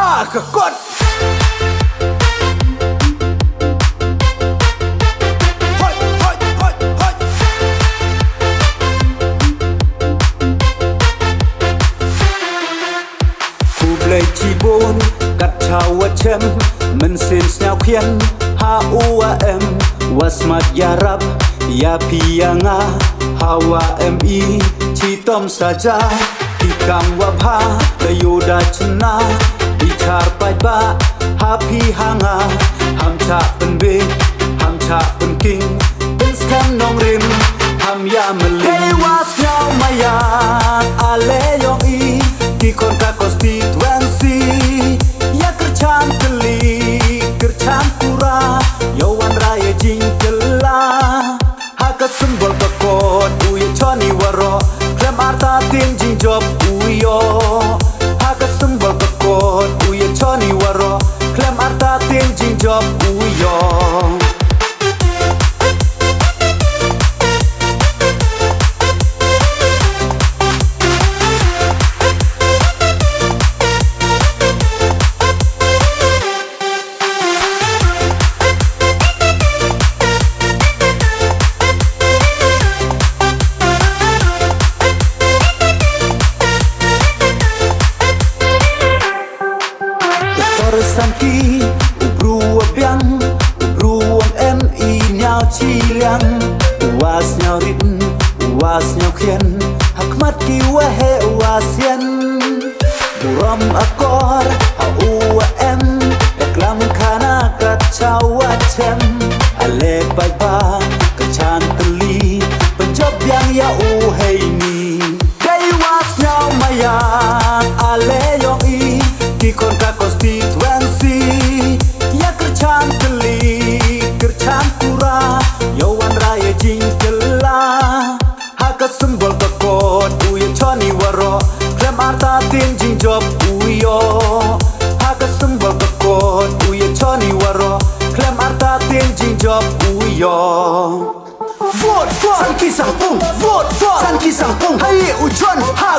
5ก็กดเลยชีบูนกัดชาวเชมมันเส้นแนวเขียนฮาอูวาเอ็มวาสมัดยารับยาพียางาฮาวาเอ็มอีชีต้มซาจาที่กังวาพาตะยูดาชนะดิชาร์ไปบ้าฮาพีฮางาฮัมชาเป็นเบฮัมชาเป็นคิงเป็นสแคมนองริมฮัมยามลิมเฮวาสเนามายาอาเลยองอีที่คนกะคอสตี20ยาkerjaan keli kerjaan pura yawan raya jingkela haka sembol bekot uya choni waro klem arta tin jing job uyo haka sembol bekot uya choni waro klem arta tin jing job uyo Sanki ubruwa biang ubruwa mi nyao chi liang was nyao rit was nyao khian hakmat ki wa he wasien buram akor ha uwa em eklam khana kat chawa chem ale bai ba ka chan tli penjob yang ya u hey ni dai was nyao maya ale yo i ki kon ka kosti ya kerjaan keli kerjaan pura yawan raya jingkela haka sembol bekot uya choni waro klem arta tin jing job uyo haka sembol bekot uya choni waro klem arta tin jing job uyo vote for San Ki Sang Pung vote for San Ki Sang Pung hai uchuan ha